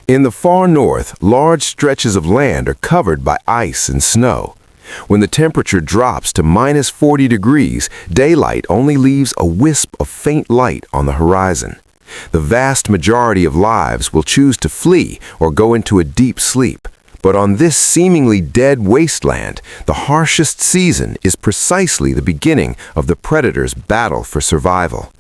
In the far north, large stretches of land are covered by ice and snow. When the temperature drops to minus 40 degrees, daylight only leaves a wisp of faint light on the horizon. The vast majority of lives will choose to flee or go into a deep sleep. But on this seemingly dead wasteland, the harshest season is precisely the beginning of the predator's battle for survival.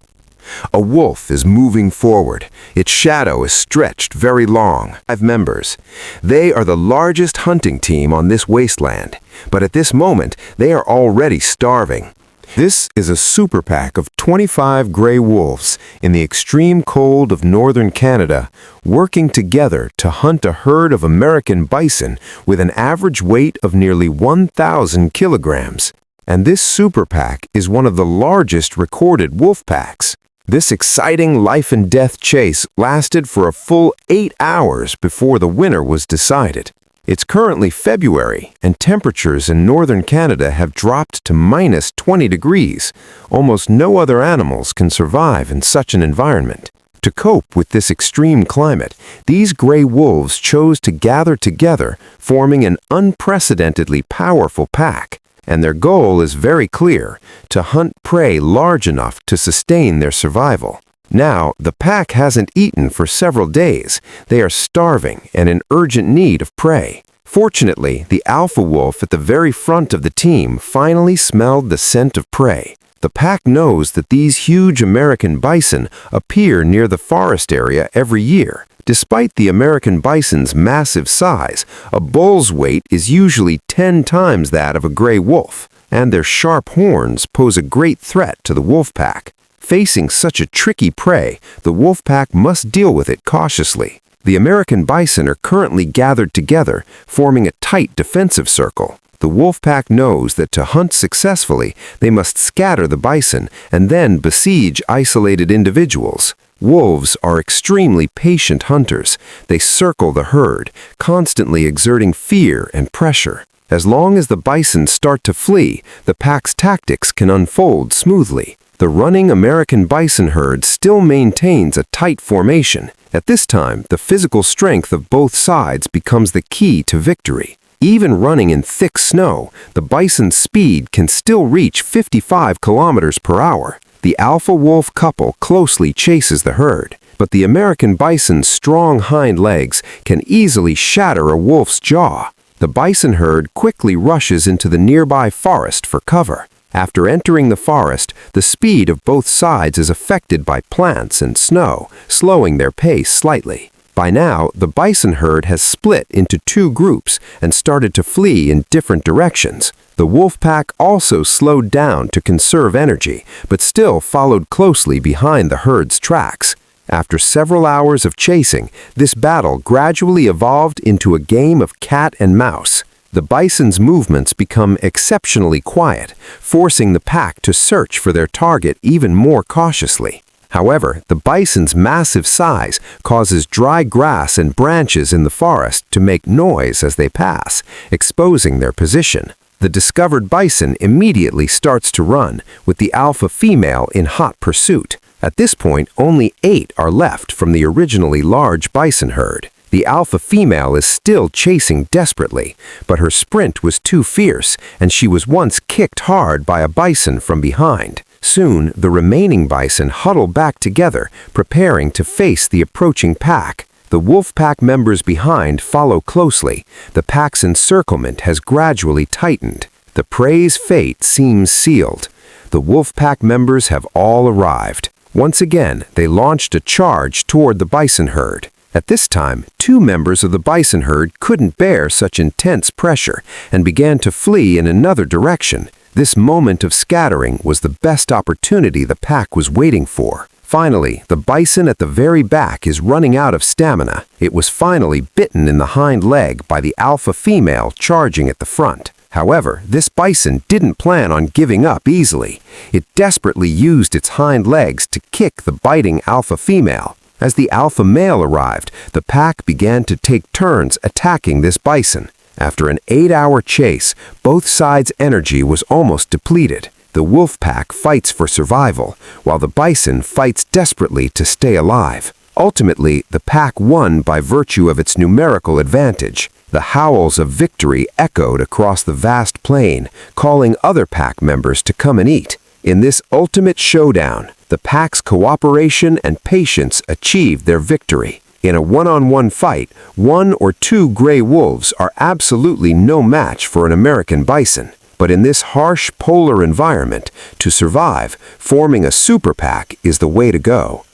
A wolf is moving forward. Its shadow is stretched very long. 5 members. They are the largest hunting team on this wasteland, but at this moment, they are already starving. This is a super pack of 25 gray wolves in the extreme cold of northern Canada, working together to hunt a herd of American bison with an average weight of nearly 1,000 kilograms. And this super pack is one of the largest recorded wolf packs. This exciting life-and-death chase lasted for a full 8 hours before the winner was decided. It's currently February, and temperatures in northern Canada have dropped to minus 20 degrees. Almost no other animals can survive in such an environment. To cope with this extreme climate, these gray wolves chose to gather together, forming an unprecedentedly powerful pack. And their goal is very clear: to hunt prey large enough to sustain their survival. Now, the pack hasn't eaten for several days. They are starving and in urgent need of prey. Fortunately, the alpha wolf at the very front of the team finally smelled the scent of prey. The pack knows that these huge American bison appear near the forest area every year. Despite the American bison's massive size, a bull's weight is usually 10 times that of a gray wolf, and their sharp horns pose a great threat to the wolf pack. Facing such a tricky prey, the wolf pack must deal with it cautiously. The American bison are currently gathered together, forming a tight defensive circle. The wolf pack knows that to hunt successfully, they must scatter the bison and then besiege isolated individuals. Wolves are extremely patient hunters. They circle the herd, constantly exerting fear and pressure. As long as the bison start to flee, the pack's tactics can unfold smoothly. The running American bison herd still maintains a tight formation. At this time, the physical strength of both sides becomes the key to victory. Even running in thick snow, the bison's speed can still reach 55 kilometers per hour. The alpha wolf couple closely chases the herd, but the American bison's strong hind legs can easily shatter a wolf's jaw. The bison herd quickly rushes into the nearby forest for cover. After entering the forest, the speed of both sides is affected by plants and snow, slowing their pace slightly. By now, the bison herd has split into 2 groups and started to flee in different directions. The wolf pack also slowed down to conserve energy, but still followed closely behind the herd's tracks. After several hours of chasing, this battle gradually evolved into a game of cat and mouse. The bison's movements become exceptionally quiet, forcing the pack to search for their target even more cautiously. However, the bison's massive size causes dry grass and branches in the forest to make noise as they pass, exposing their position. The discovered bison immediately starts to run, with the alpha female in hot pursuit. At this point, only 8 are left from the originally large bison herd. The alpha female is still chasing desperately, but her sprint was too fierce, and she was once kicked hard by a bison from behind. Soon, the remaining bison huddle back together, preparing to face the approaching pack. The wolf pack members behind follow closely. The pack's encirclement has gradually tightened. The prey's fate seems sealed. The wolf pack members have all arrived. Once again, they launched a charge toward the bison herd. At this time, 2 members of the bison herd couldn't bear such intense pressure and began to flee in another direction. This moment of scattering was the best opportunity the pack was waiting for. Finally, the bison at the very back is running out of stamina. It was finally bitten in the hind leg by the alpha female charging at the front. However, this bison didn't plan on giving up easily. It desperately used its hind legs to kick the biting alpha female. As the alpha male arrived, the pack began to take turns attacking this bison. After an 8-hour chase, both sides' energy was almost depleted. The wolf pack fights for survival, while the bison fights desperately to stay alive. Ultimately, the pack won by virtue of its numerical advantage. The howls of victory echoed across the vast plain, calling other pack members to come and eat. In this ultimate showdown, the pack's cooperation and patience achieved their victory. In a one-on-one fight, 1 or 2 gray wolves are absolutely no match for an American bison. But in this harsh polar environment, to survive, forming a super pack is the way to go.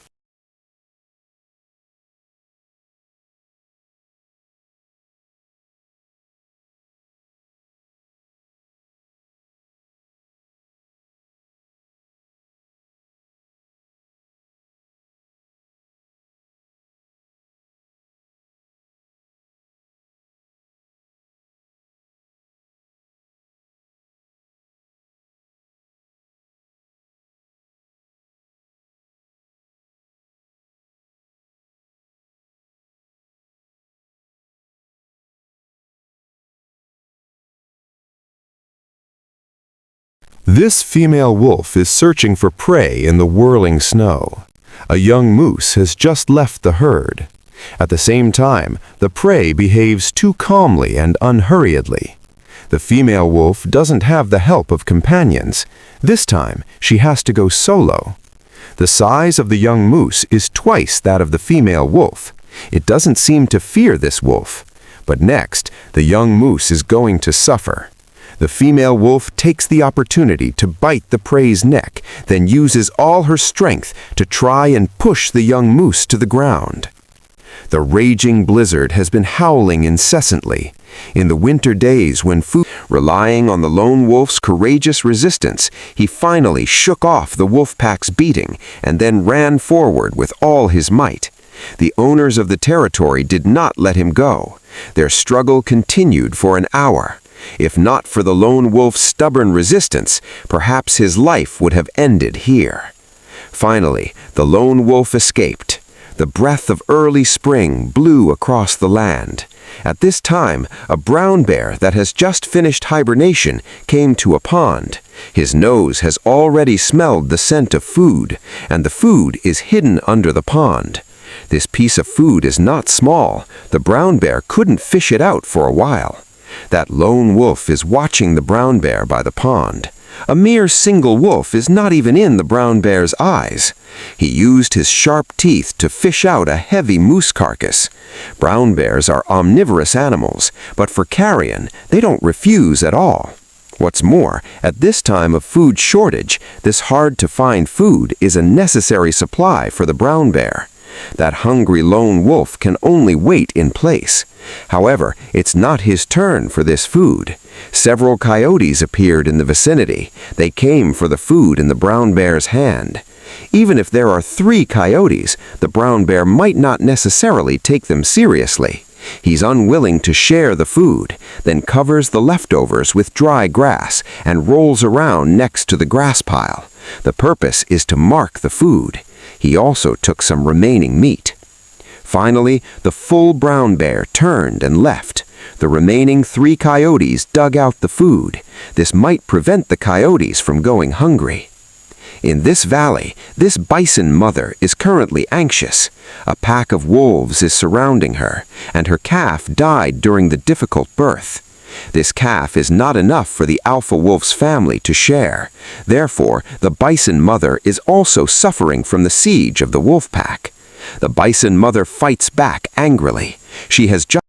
This female wolf is searching for prey in the whirling snow. A young moose has just left the herd. At the same time, the prey behaves too calmly and unhurriedly. The female wolf doesn't have the help of companions. This time, she has to go solo. The size of the young moose is twice that of the female wolf. It doesn't seem to fear this wolf. But next, the young moose is going to suffer. The female wolf takes the opportunity to bite the prey's neck, then uses all her strength to try and push the young moose to the ground. The raging blizzard has been howling incessantly. In the winter days when relying on the lone wolf's courageous resistance, he finally shook off the wolf pack's beating and then ran forward with all his might. The owners of the territory did not let him go. Their struggle continued for an hour. If not for the lone wolf's stubborn resistance, perhaps his life would have ended here. Finally, the lone wolf escaped. The breath of early spring blew across the land. At this time, a brown bear that has just finished hibernation came to a pond. His nose has already smelled the scent of food, and the food is hidden under the pond. This piece of food is not small. The brown bear couldn't fish it out for a while. That lone wolf is watching the brown bear by the pond. A mere single wolf is not even in the brown bear's eyes. He used his sharp teeth to fish out a heavy moose carcass. Brown bears are omnivorous animals, but for carrion, they don't refuse at all. What's more, at this time of food shortage, this hard-to-find food is a necessary supply for the brown bear. That hungry lone wolf can only wait in place. However, it's not his turn for this food. Several coyotes appeared in the vicinity. They came for the food in the brown bear's hand. Even if there are 3 coyotes, the brown bear might not necessarily take them seriously. He's unwilling to share the food, then covers the leftovers with dry grass and rolls around next to the grass pile. The purpose is to mark the food. He also took some remaining meat. Finally, the full brown bear turned and left. The remaining 3 coyotes dug out the food. This might prevent the coyotes from going hungry. In this valley, this bison mother is currently anxious. A pack of wolves is surrounding her, and her calf died during the difficult birth. This calf is not enough for the alpha wolf's family to share. Therefore, the bison mother is also suffering from the siege of the wolf pack. The bison mother fights back angrily. She has just...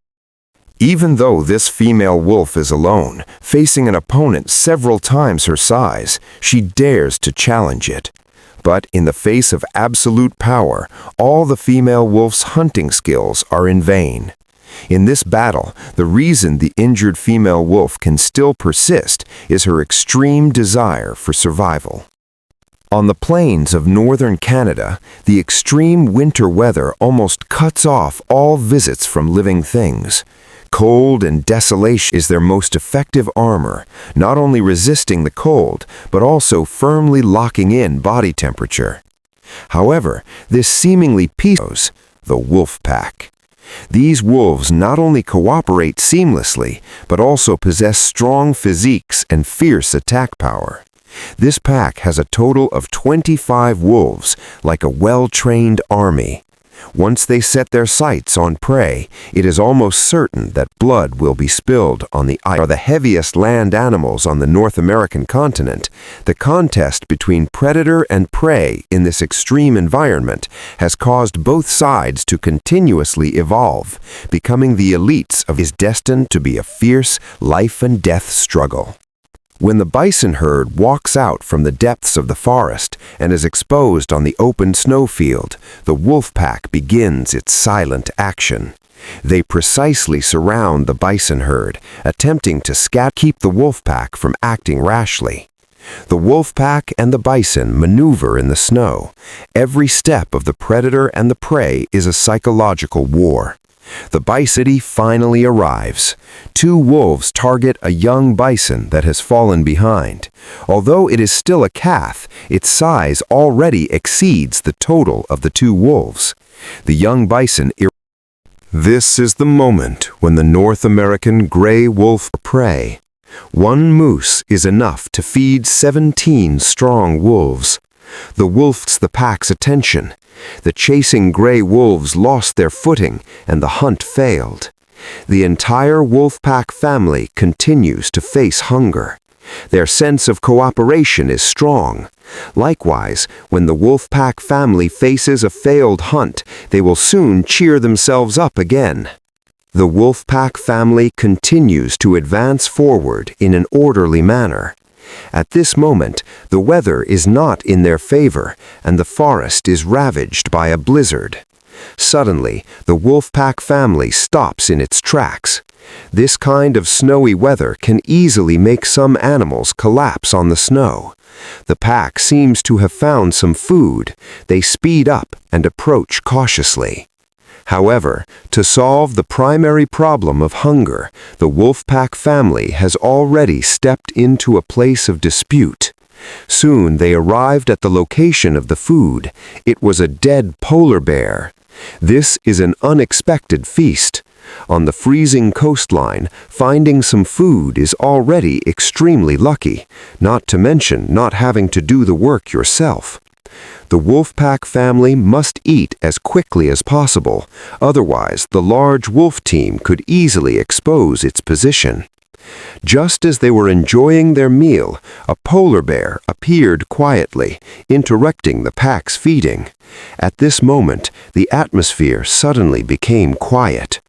Even though this female wolf is alone, facing an opponent several times her size, she dares to challenge it. But in the face of absolute power, all the female wolf's hunting skills are in vain. In this battle, the reason the injured female wolf can still persist is her extreme desire for survival. On the plains of northern Canada, the extreme winter weather almost cuts off all visits from living things. Cold and desolation is their most effective armor, not only resisting the cold, but also firmly locking in body temperature. However, this seemingly peaceful, the wolf pack. These wolves not only cooperate seamlessly, but also possess strong physiques and fierce attack power. This pack has a total of 25 wolves, like a well-trained army. Once they set their sights on prey, it is almost certain that blood will be spilled on the ice. Are the heaviest land animals on the North American continent. The contest between predator and prey in this extreme environment has caused both sides to continuously evolve, becoming the elites of is destined to be a fierce life and death struggle. When the bison herd walks out from the depths of the forest and is exposed on the open snowfield, the wolf pack begins its silent action. They precisely surround the bison herd, attempting to keep the wolf pack from acting rashly. The wolf pack and the bison maneuver in the snow. Every step of the predator and the prey is a psychological war. The bison finally arrives. Two wolves target a young bison that has fallen behind. Although it is still a calf, its size already exceeds the total of the two wolves. The young bison. This is the moment when the North American gray wolf prey. One moose is enough to feed 17 strong wolves. The wolf's the pack's attention. The chasing gray wolves lost their footing and the hunt failed. The entire wolf pack family continues to face hunger. Their sense of cooperation is strong. Likewise, when the wolf pack family faces a failed hunt, they will soon cheer themselves up again. The wolf pack family continues to advance forward in an orderly manner. At this moment, the weather is not in their favor, and the forest is ravaged by a blizzard. Suddenly, the wolf pack family stops in its tracks. This kind of snowy weather can easily make some animals collapse on the snow. The pack seems to have found some food. They speed up and approach cautiously. However, to solve the primary problem of hunger, the wolf pack family has already stepped into a place of dispute. Soon they arrived at the location of the food. It was a dead polar bear. This is an unexpected feast. On the freezing coastline, finding some food is already extremely lucky, not to mention not having to do the work yourself. The wolf pack family must eat as quickly as possible, otherwise the large wolf team could easily expose its position. Just as they were enjoying their meal, a polar bear appeared quietly, interrupting the pack's feeding. At this moment, the atmosphere suddenly became quiet.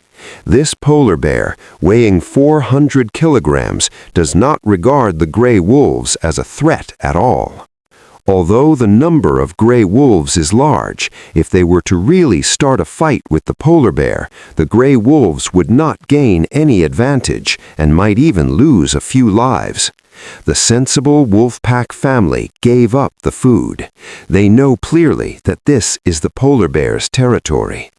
This polar bear, weighing 400 kilograms, does not regard the gray wolves as a threat at all. Although the number of gray wolves is large, if they were to really start a fight with the polar bear, the gray wolves would not gain any advantage and might even lose a few lives. The sensible wolf pack family gave up the food. They know clearly that this is the polar bear's territory.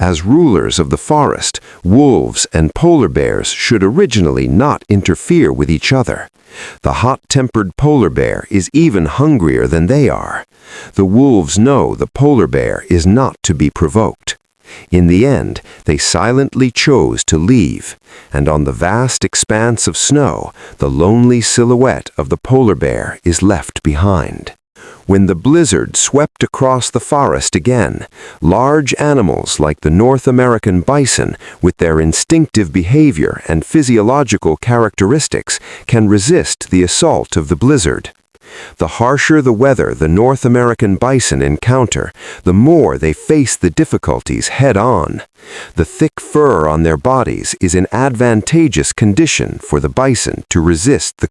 As rulers of the forest, wolves and polar bears should originally not interfere with each other. The hot-tempered polar bear is even hungrier than they are. The wolves know the polar bear is not to be provoked. In the end, they silently chose to leave, and on the vast expanse of snow, the lonely silhouette of the polar bear is left behind. When the blizzard swept across the forest again, large animals like the North American bison, with their instinctive behavior and physiological characteristics, can resist the assault of the blizzard. The harsher the weather the North American bison encounter, the more they face the difficulties head-on. The thick fur on their bodies is an advantageous condition for the bison to resist the